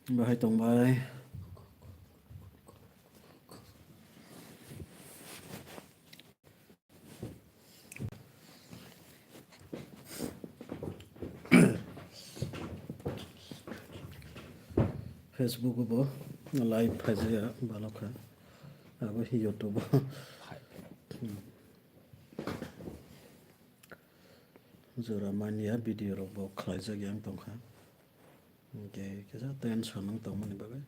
Bahai tongbai Facebook bo live phajaya balokha abo YouTube jora mania video rok bo khlaijak yang tongkha ke kisa tension nang tongmani bagai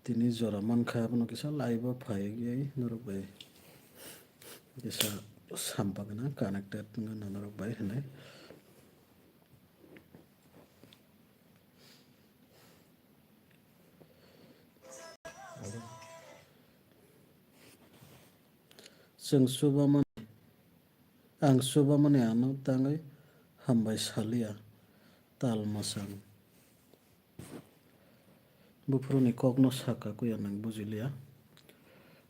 tini jora mankha abono kisa live bo phaigai norok bai kisa sampagna connected ngana norok bai hinai जों सुबमani ang subamani ano tangai hambai salia tal masang bufruni kokno saka kuya nang bujilia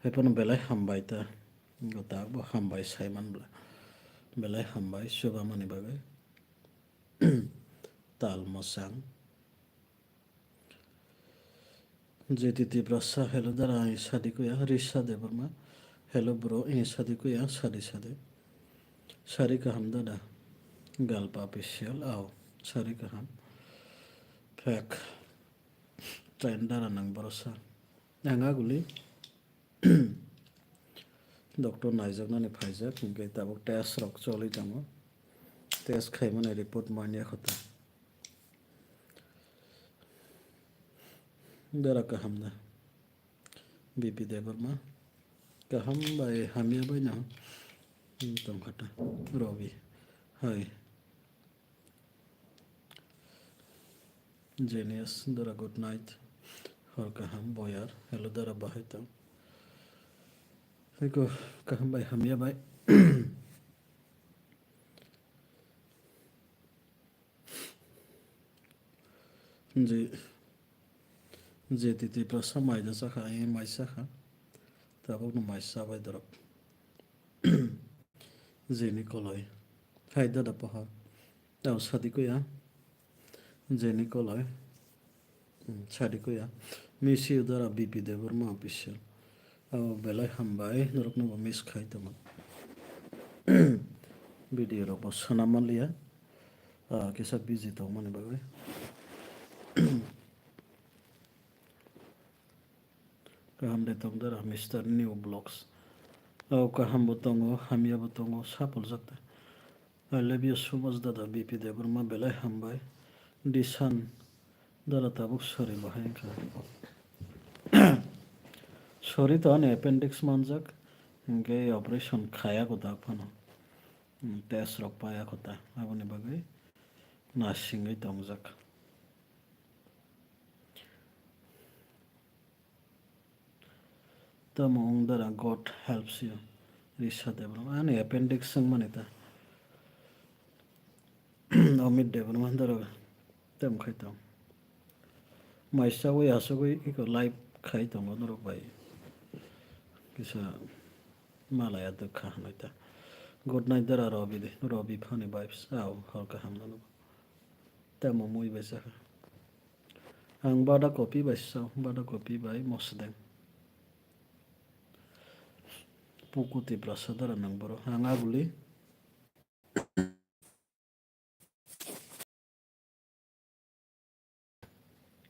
hepan belai hambai ta gota bo hambai saiman bla belai hambai subamani bagai tal masang jeti tiprasa hello dara sadi kuya risa debarma hello bro sadi kuya sadi sadi sari kaham dada galpa official aw sari kaham fake trendara nang borosa nanga guli doctor naijaknani phaijak hingke tabuk test rok choli tango test khaimani report mania khota dara kaham da bp debarma kaham bai hamia bai na tongkhata robi hai genius dara good night hor kaham boyar hello dara bahai tang Eko kaham bai hamia bai je titi prasa maida sakha mai sakha tabuk no mai sabai dorok jeni koloi haida da paha taw sadi ko ya jeni koloi sadi ko ya misi udara bp debarma official aw belai hambai norok no miss khai tama video rok bo sanamalia kisa busy to mani bagai kaham de tong dara Mr. New Blocks aw kaham bo tongo hamia bo tongo sapul jakta I love you so much dada bp debarma belai hambai disan dara tabuk sori bahai kha sori to ani appendix manjak hingke operation khaya kota phano test rok paya kota aboni bagai nasingai tongjak tamo dara God helps you risa debarma ani appendix sangmani ta omit debarma dara tem khai tong maisawai asogoi iko live khai tongo norok bai kisa malaya dukha hanoita good night dara robi phani vibes aw horka hamnano tamo mui besa ang bada copy baisau bada copy bai mosdeng puku tiprasa dara nang boro anga guli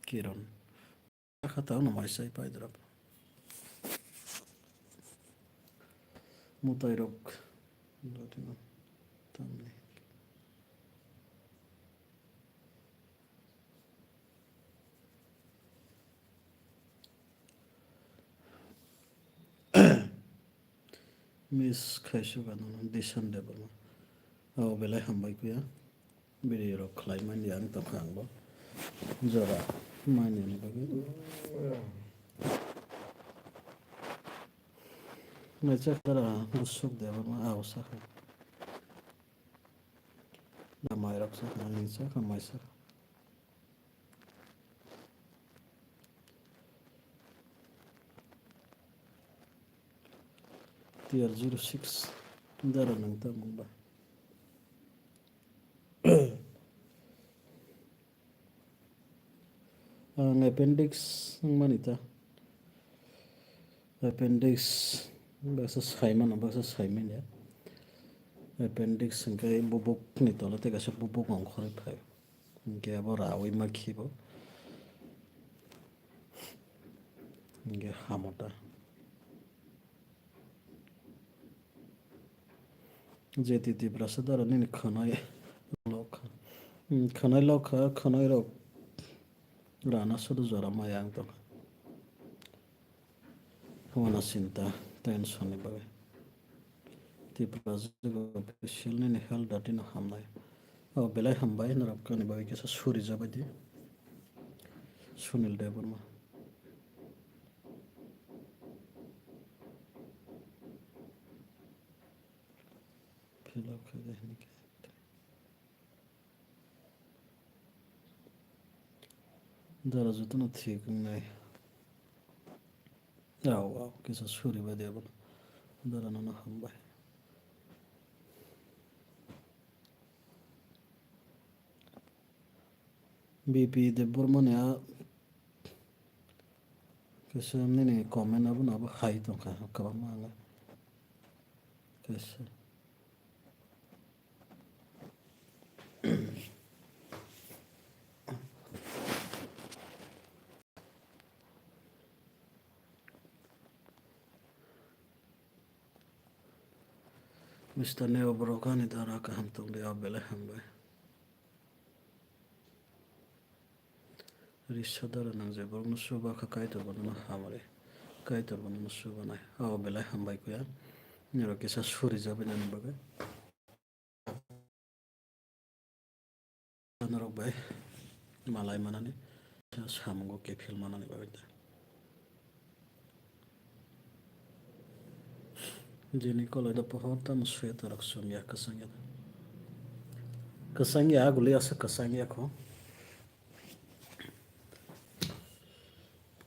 kiron kata no maisai pai drop mutai rok tamni miss khaishu gano disan debarma aw belai hambai kuya video rok khlai man yang to khangbo jora mani ni bagi mecha dara busuk debarma aw sakha damai rok sakha ni sakha mai sakha tier 06 dara nang tamba appendix manita appendix baksa saimana baksa saimin ya appendix hingke bubuk ni tola te kaisa bubuk ongkhoroi phai hingke abo rawi makhibo hingke hamota jeti tiprasa dara nini khwnai lokha khwnai lokha khwnai rok rana sudu jora maya ang tongkha hwana sinta tension ni bagai Tiprasa official nini health datino hamnai belai hambai narapkani bagai kisa suri jabadi Sunil Debbarma dara jutuna thik ngai aw kisa suri badi abo dara nana hambai BP Debbarma ne kisa nini comment abo na abo high tongkha kabangma anga kisa Mr. Neo Brokani dara ka ham tong de belai hambai Risha dara nang je borno suba ka kaitor bono hamare kaitor bono suba nai belai hambai kuya nero kisa suri jabe nani bagai narok bai malai manani samungo kefil manani bagai Jini koloi da pohor tam sweta rak sumya kasangya aguli asa kasangya ko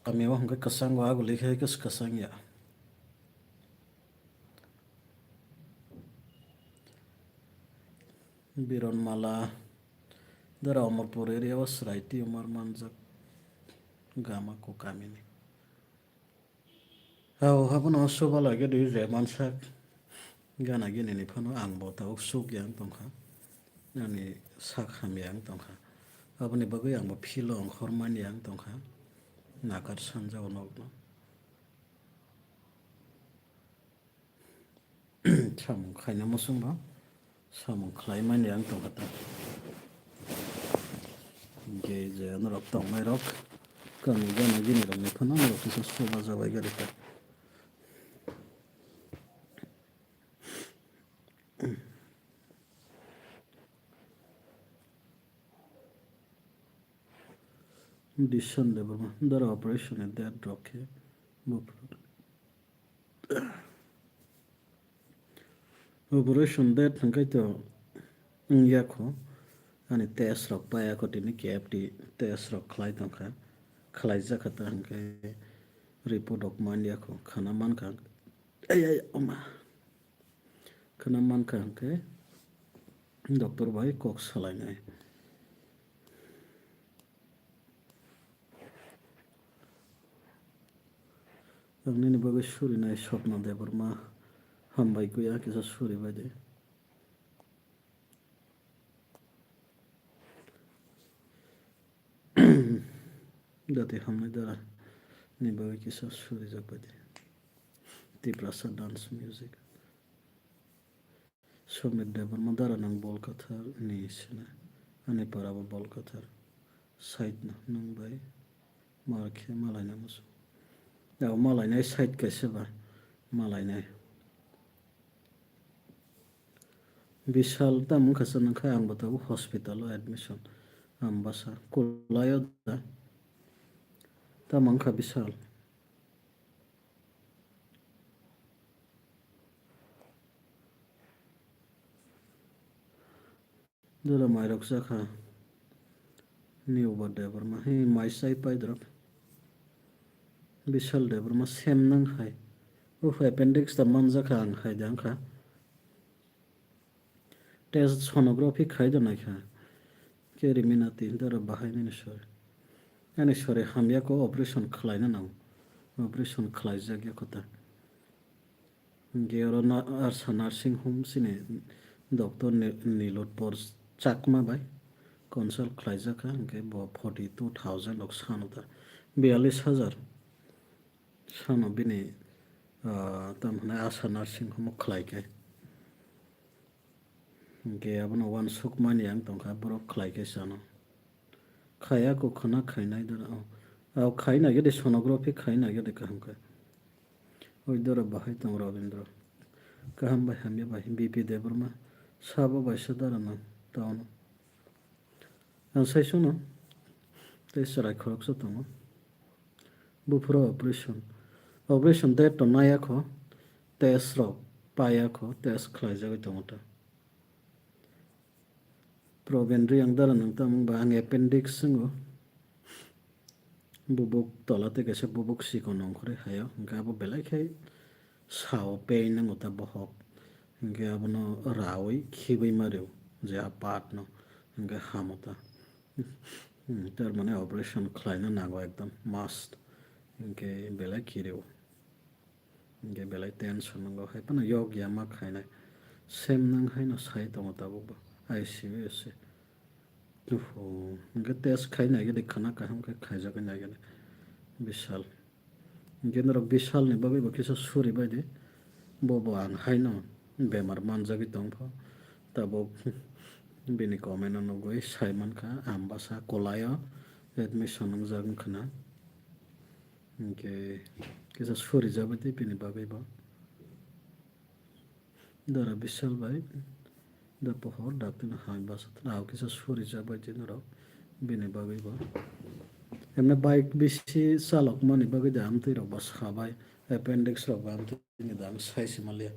kami wah ngai kasangwa aguli khai kas kasangya biron mala dara Amarpur area was raiti umar manjak gama ko kamini habuna soba lage dui remansak gana gini ni phano angbo ta suk yang tongkha ani sak ham yang tongkha aboni bagui angbo philo khorman yang tongkha nakar sanja onokno samung khaina musungba samung khlaiman yang tongkha ta ge je anrok tongmai rok kami gana gini rok ni phano rok kisa soba jabai gari ta Dishan Debbarma dara operation at that drop here operation that hangkai to yakho ani test rok paya ko tini KFT test rok khlai tongkha khlai jakha ta hangkai report ok man yakho khana man kha ay oma khana man kha hangkai doctor bhai kok salai nai Nini bagai suri nai Swapna Debbarma hambai kuya kisa suri badi dati hamnai dara ni bagai kisa suri jak badi Tiprasa dance music Somit Debbarma dara nang bol kathar ni sina ani parabo bol kathar side na nang bai markhe malai na musu malai nai side kaise ba malai nai Vishal tam khasa nang khai ang batabu hospital admission ambasa kulayo da tam angkha Vishal dara mairok jakha New Debbarma hi mai sai pai drop Vishal Debbarma sem nang khai appendix ta manjakha ang khai dang kha test sonography khai da nai kha keri minati dara bahai ni sor Ani sore hamya ko operation khlaina nang operation khlaijak kota gero na arsa nursing home sine doctor nilotpor chakma bai consult khlaijaka hingke bo 42,000 ok sanota 42,000 sano bini tamhane asa nursing home khlaike hingke abono wansuk mani ang tongkha borok khlaike sano khaya ko khana khainai dara khaina gede sonography khaina gede kahamka ওই ধরো বাহাই তং রবীন্দ্র কাহাম বাই হামিয়া বাই BP Debbarma সাবা বাইসা দাঁড়ানো তাওনো आं सायसनो ते साराय खरकसो दङ बुफुराव अपारेशन डेट नायाखो टेस्ट रक पायाखो टेस्ट खालायजाबाय दङ दा प्रबेन्द्रि आं दारा नोंथांमोनबा आं एपेन्डिक्स जोङो bubuk tolate kaisa bubuk sikon nongkhore hayo hingke abo belaikhai sao pei nango ta bohok hingke abono rawi khibui mario je apat no hingke hamota তার মানে অপারেশন খাইনা নাগো একদম must হingke belai khireo hingke belai tension nango haipano yok yama khainai sem nang haino sai tongo tabuba ICU ese hingke test khainai gede khana kaham khe khaijagai nagele বিশাল কিন্তু বিশালনি বাকি কিছু সুরি বাইদি ববো আং হাইনো বেমার মানজাগি দংফ তাবো বিনি কমেনো নগৈ সাইমানখা आमबासा कलाया एडमिशन जागोन खोना इनके किसा सुरि जाबायदि बिनि बागैबो दारा बिशाल बाय दा pohor दाक्तिन हाय बासा आव किसा सुरि जाबायदि नरो बिनि बागैबो एमने बाइक बेसी चालक मानि बागै दाम तैरक बस खाबाय एपेन्डिक्स रक बाम तैनि दाम साइस मालिया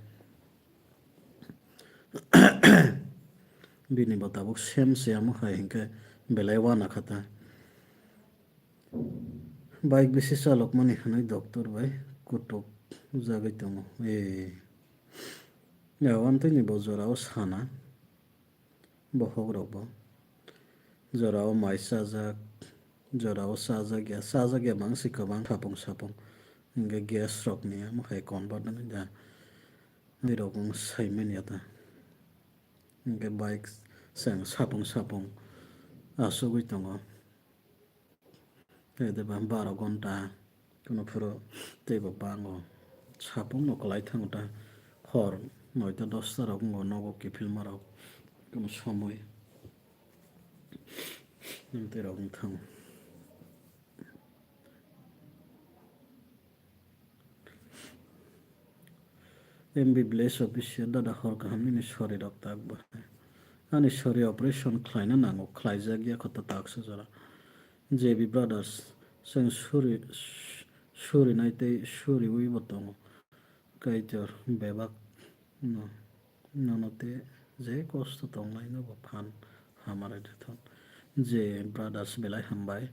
बिनि बताबो सेम सेम हाय हिंके बेलाय वाना खाता बाइक बेसी चालक मानि हानाय डक्टर बाय कुटुक जागै दङ यावान तैनि बजराव साना बहग रकबो जराव माइसा जाक जराव साजा बांसि गोबां सापं hingke gas rokni makai convert nani da dirokong saimani ata hingke bike sang sapong asugoi tongo edeba 12 ঘন্টা kono puro teibo bango sapong no kolai thango ta hor 9-10 rok nogo kifil marok kono somoy nimte rokong thango MBBS official dada hor kahamni sori rok takba ani sori operation khlaina nango khlaijagya khota taksa jara JB brothers sang suri naitei suri ui botongo kaitor bebak no nonote je kosto tonglai no bo phan hamare thon je brothers belai hambai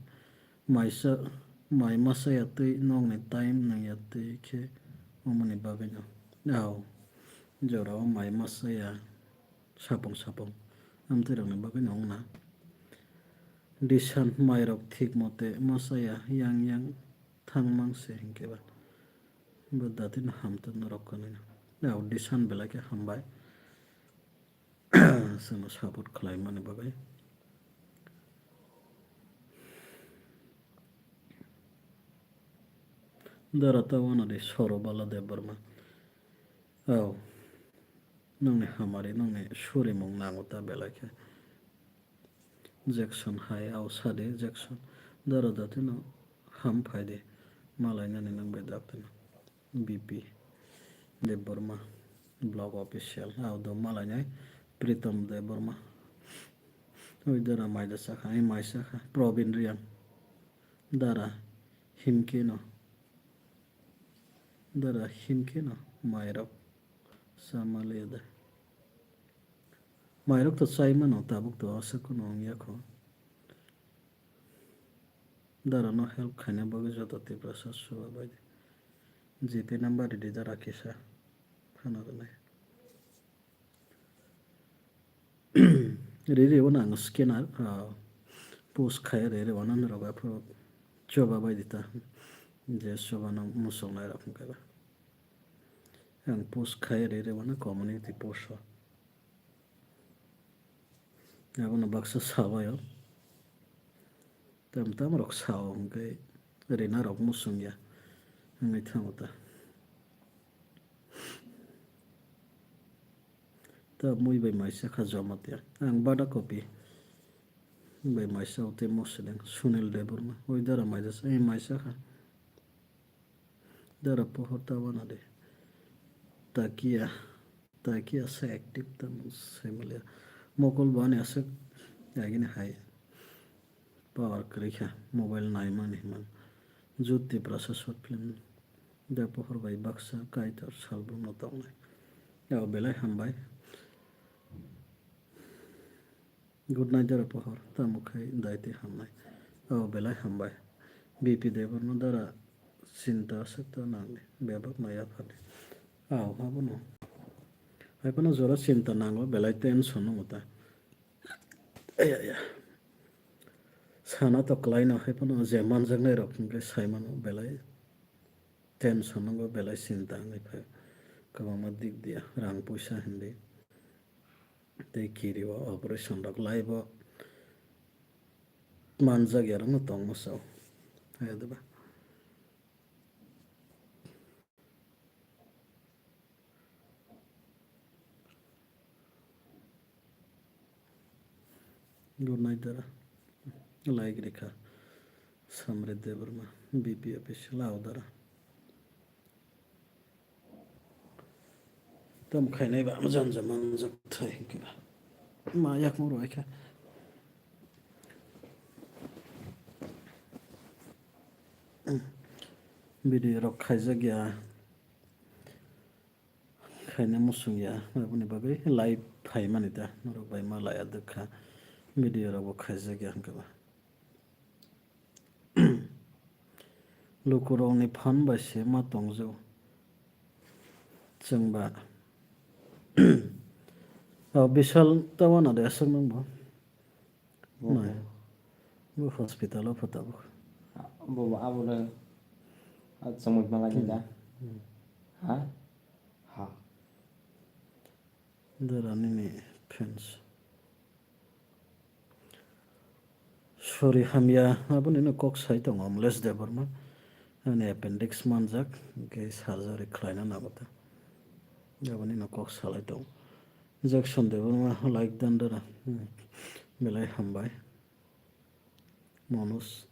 maisa mai masa yatei nong ne time nang yatei khe omani bagino aw jorao mai masa ya sapong amterangni bagino ongna disan mairok thik mote masaya yang thangmangse hinkeba budatin hamtan rokkani aw disan belake hambai sono support khlaimani bagai darata wanade Pohor Debbarma aw nongni hamari nongni suri mong nangota belake Jackson hai aw sade Jackson dara datino ham phaide malai nani nangbai daktino BP Debbarma blog official aw do malai nai Pritam Debbarma oi dara maida sakha ai mai sakha Probin Rian dara himkino mairok samaleda mairok to chaimano tabuk to asakuno yakho dara no help khaina bagui joto Tiprasa suwa baidi GP number di dara kisa khana nai rere wana ang scanner post khaya rere wana roga pro coba bayi ta je coba na musong na rakam kaba yang post kaya re mana community post aku na baksa sawa yo tam rok sawa ke rena rok musong ya ngai thamata ta mui bai maisa kha jomatia ang bada copy bai maisa ote moseleng Sunil Debbarma oi dara maisa ei maisa kha dara pohor tabana de takia se active tam semalia mokol bani ase agine hai power krikha mobile nai mani man jut Tiprasa short film da pohor bai baksa kaitar salbum no tawnai ya belai hambai good night dara pohor tamukhai daite hamnai belai hambai BP Debbarma dara cinta sakta nangli bebak maya phale habono haipana jora cinta nanglo belai tension no mata aya sana to klaina haipana jeman jangnai rok ke saimano belai tension no belai cinta ngai pha kabama dik dia rang puisa hindi tei kiriwa operation rok laibo manjak yarang no tongmo saw ayadaba good night dara like rekha Sunil Debbarma BP official dara tam khainai ba jan jaman jak thai ke ma yak mo roi kha video rok khaijak ya khaina musung ya aboni bagai live phai mani ta rok bai ma la adakha video rok khaijak ya hangba lukurong ni phan ba se ma tongjo chengba Vishal tawana de asang nang bo nai bo hospital of patabo bo abu le samut malagi da ha ha darani ni fence sorry hamya aboni no kok sai tong omles Debbarma ani appendix manjak ke surgery khlaina nabata aboni no kok salai tong Jackson Debbarma like dandara belai hambai Manus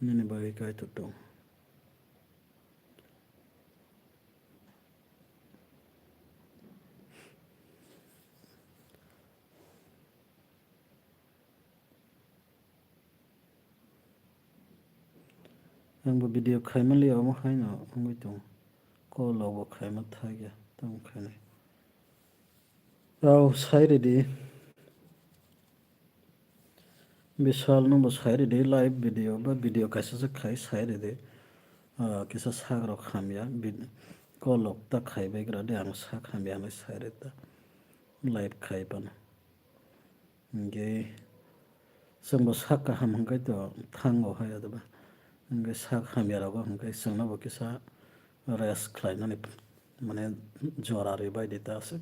nini bagi kai tutong angbo video khaima li amo khaina angoi tong ko lobo khaima thagya tam khainai au sai ready Vishal no sai ready live video ba video kaisa sa khai sai ready kisa sak rok khamya ko lok ta khaibai gra de ang sak khamya mai sai ready live khai pan ge sangbo sak ka ham hangkai to thango haya da ba ngai sak khamya rok hangkai sangna bo kisa rest khlainani mane jorari bai dita ase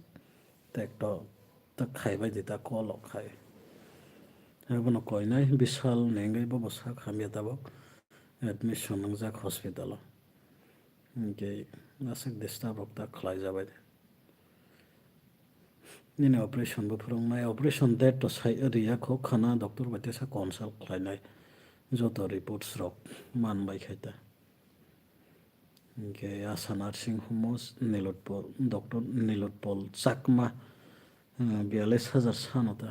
tekto ta khaibai dita ko lok khai abono koinai Vishal nengai bo sak khamya tabo admission nangjak hospital ge nasak disturb rok ta khlai jabai nini operation bo phurungnai operation date to sai riya kho khana doctor bate sa consult khlainai joto reports rok manbai khaita ge asa nursing home nilotpol doctor nilotpol chakma 42,000 sanota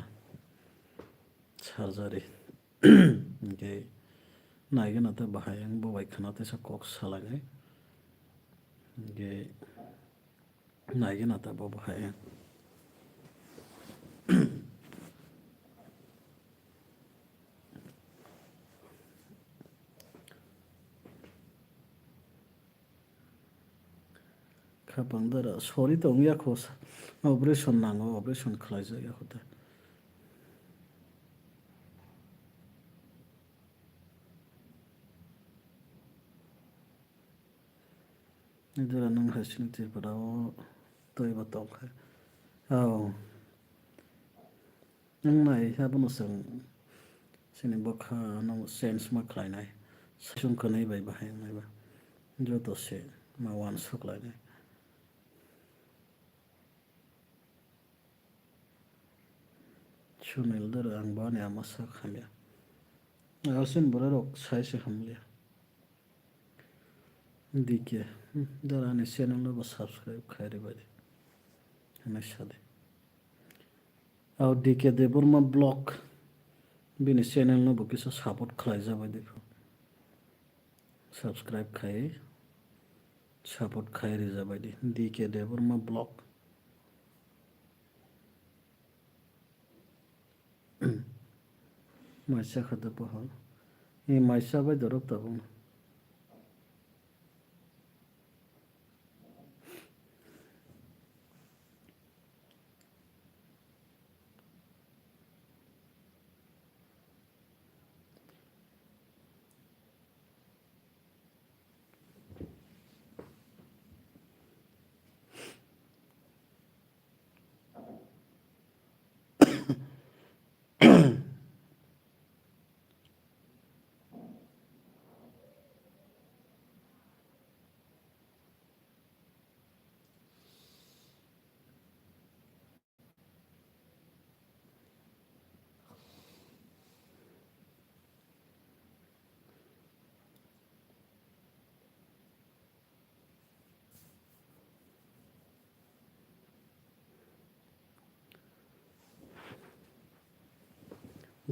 surgery ge naigena ta bahayang bo bai khana te sa kok salangai ge naigena ta bo bahayang Kapang dara sorry tong ya khos operation nango operation khlai ja ya khota dara nang hasin tir parao toi ba tong kha ao nang mai ha bu sang sini bokha no sense ma khlai nai sung kanai bai ba hai mai ba jo to se ma wan suk lai nai chunel dara ang ba ne ama sa khamya asin bora rok sai se hamlia dike dara ne channel no ba subscribe khai re bai ana sade ao dike deborma blog bini channel no bo kisu support khlai jabai dekho subscribe khai support khai re jabai di dike deborma blog maisa khada pohor e maisa bai dorok tabung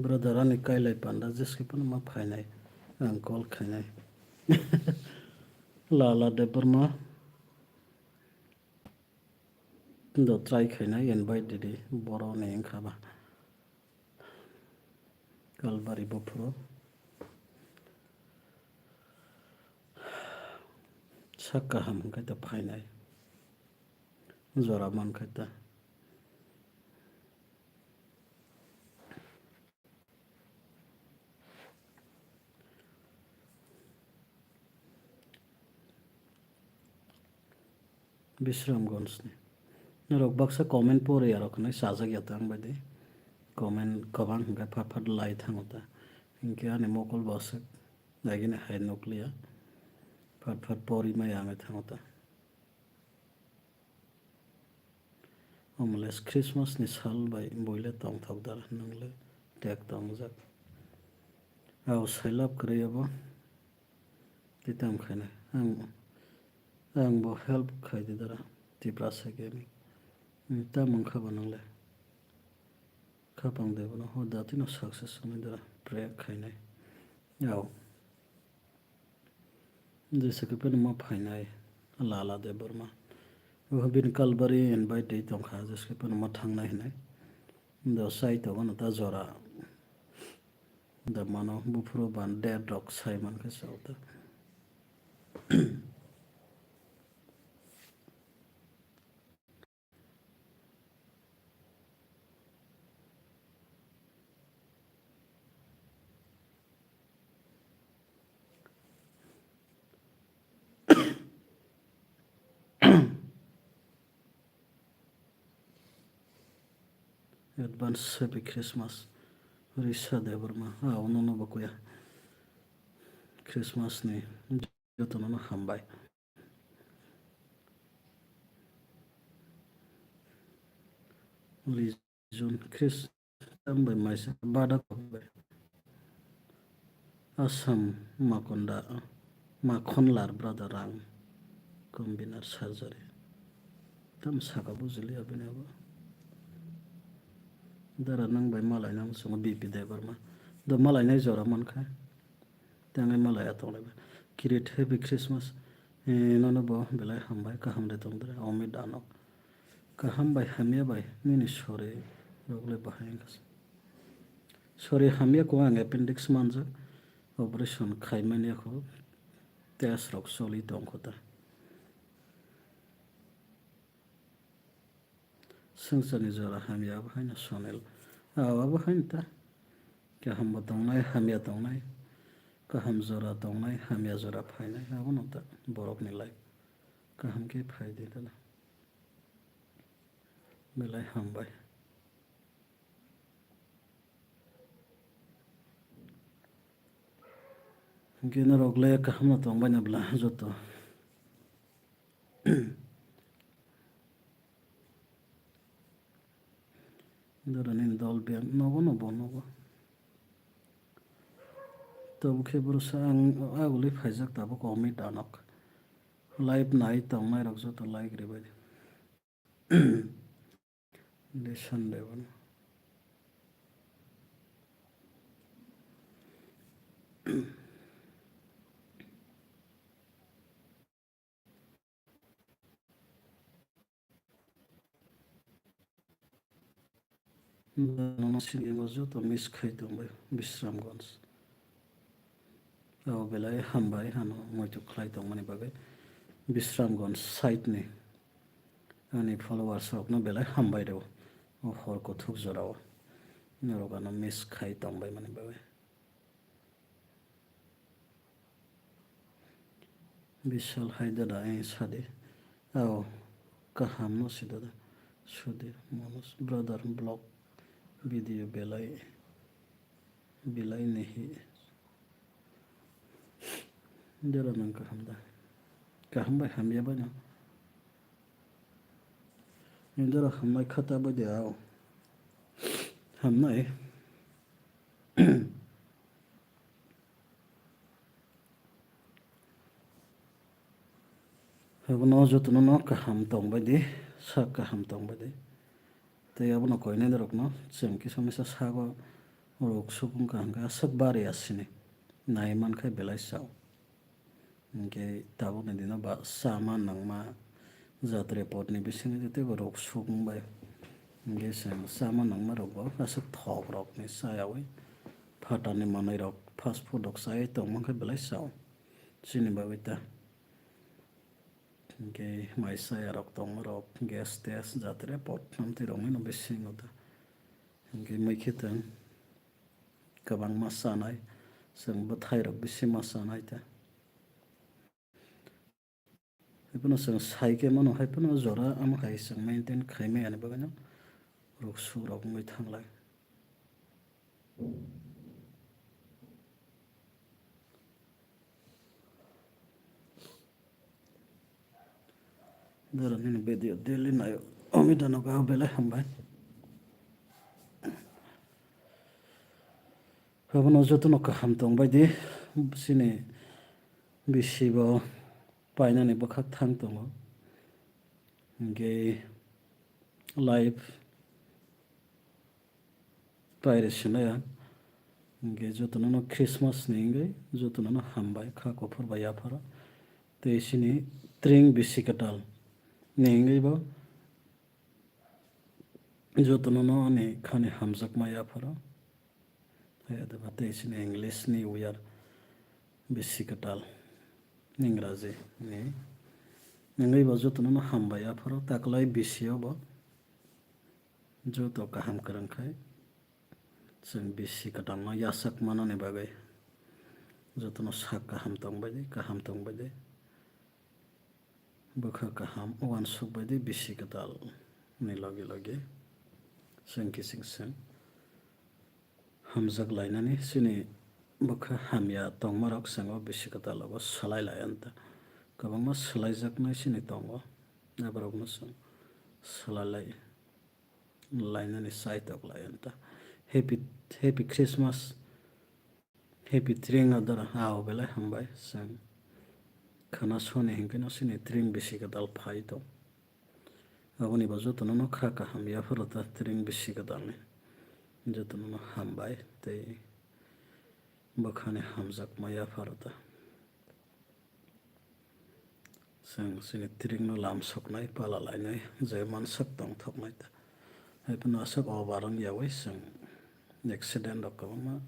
brother ani kailai panda jeski pan ma phainai ang call khainai lala deborma do try khainai invite didi boro ne khaba kalbari bofuro sakka ham kaita phainai jora man kaita Bishramganj rok baksa comment pore yarok nai sajak yatang badi comment kabang hingga phat lai thangota hingke ani mokol basak lagine hai nuklia phat pori mai ame thangota omles christmas ni sal bai boile tong thok dar nangle tek tong jak au sailap kriyabo titam khane ang bo help khai di dara tiprasa gemi ta mangkha banangle khapang debo no ho dati no success ni dara pray khainai au जैसे कि PAN मा फाइनाय लाला देबरमा वो बिन Calvary invite दे तंखा जैसे PAN मा थांनाय हनाय द साइट अन ता जरा द मानो बुफुरो बान डेड डग साइमन के साउता एडवांस हैप्पी क्रिसमस रिसा देबरमा उन्होंने बकुया क्रिसमस ने जतन हामबाय रिजन क्रिस हामबाय माइसा बादा हामबाय आसाम माखनदा माखनलार ब्रादार रां कम्बिनार सार्जारि तम साका बुजिलिया बेनाबो दरा नांबाय मालाय नाम सङ बिपि देबरमा द मालाय नाय जरा मनखा त्यांगे मालाय आतंलाय किरिट हेपी क्रिसमस ननो बो बेलाय हामबाय काहाम दे तंदरे अमि दानक काहाम बाय हामिया बाय मिनि सरे रगले बाहायंगास सरे हामिया को आं एपेंडिक्स मानजा ऑपरेशन खाइमानिया को तेस रक सलि दंखता sungsani jora hamyabu haino sonel awabu hainta kahamba tongnai hamya tongnai kaham jora tongnai hamya jora phainai abono ta borokni life kaham ke phaide dala belai hambai gena roglaya kaham na tongbai na bla joto Daranin dol biang nogo nogo tabu khebro sang aguli phaijak tabu komi danok live nai tongnai rok joto like rebai de sunday bon Nana singengo joto miss khai tongbai Bisramganj belai hambai hano moitu khlai tongmani bagai Bisramganj site ni ani followers rokno belai hambai reo o horko thuk jorao norogano miss khai tongbai mani bagai Vishal haidada ai sade ao kaham no sidada sude monos brother blog video belai belai nehi jara nang kahamda kahambai hamya bana indara hamai khata ba de ao hamnai abono jotono no kaham tongbai de sa kaham tongbai de tei abono koine dorokno chemki samisa sago rok sukung kaham ka sak bari asini nai mankhai belai sao ke tabo ne dina ba sama nangma jat report ni bisingi jete rok sukung bai ge sem sama nangma rok ba asak thok rok ni sayawi phatani manai rok fast food rok sai tongmankhai belai sao chini babai ta ge maisaya rok tongma rok gas test jat report namti rok ni no bisingo ta ge maikhetang kabang ma sanai sang bathai rok bisi ma sanai ta haipano sang saike mano haipano jora ama kai sang maintain khaime ani bagano rok su rok ngoi thanglai dara nini video daily nayo omidano ka belai hambai habono jotono kaham tongbai de sini bisibo painani bakhak thang tongo ge live pairesinaya ge jotono no christmas ni ge jotono no hambai kha kofur bai afara tei sini tring bisikatal ni ge bo jotono no ni khani hamjak mai afara ayada tei sini english ni uyar bisikatal इंराजी ni ngai bo jotono no hambai afaro taklai bisio bo joto kaham karangkhai जों बिसि काटामा याsak manani bagai jotono sak kaham tongbai de kaham tongbai de bokha kaham wan sukbai de bisi katal ni loge loge जों kising sang hamjak lainani sini bokha hamya tongmarok sango bisi katal abo salai layanta kabangma salaijaknai sini tongo aborokno sang salalai lainani saitok layanta happy Christmas happy tring adara ao belai hambai sang khana sone hingkeno sini tring bisi kadal phai to aboni ba jotono no kha kaham ya phorota tring bisi kadal ni jotono no hambai tei bakhane hamjak maya pharota sang sini tring no lam soknai pala lainai jai mansak tong thoknai ta haipano asak obarang yawai sang accident rok kabangma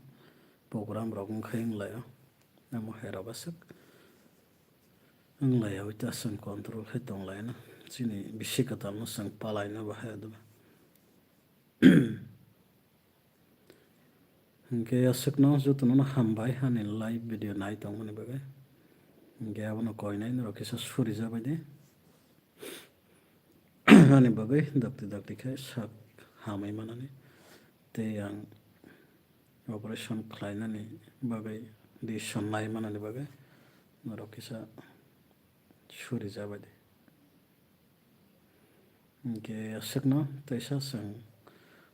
program rok wngkhai wnglaio amo hera basak wnglaio ita sang control khai tonglaina chini bisi katal no sang palaina ba haidaba Hingke asukno jotono hambai hani live video nai tongmani bagai. Hingke abono koinai norok kisa suri jabai de. Hani bagai dakti khai sak hamai manani. Tei ang operation khlainani bagai decision nai manani bagai norok kisa suri jabai de. Hingke asukno teisa chwng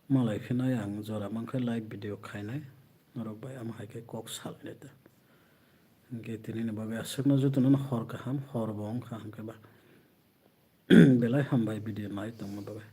malai phinai ang jora mankhai live video khainai norok bai ama haikhe kok salainai ta. Hingke tinini bagai asukno jotono hor kaham hor bo wngkha hingke ba belai hambai video nai tongma bagai.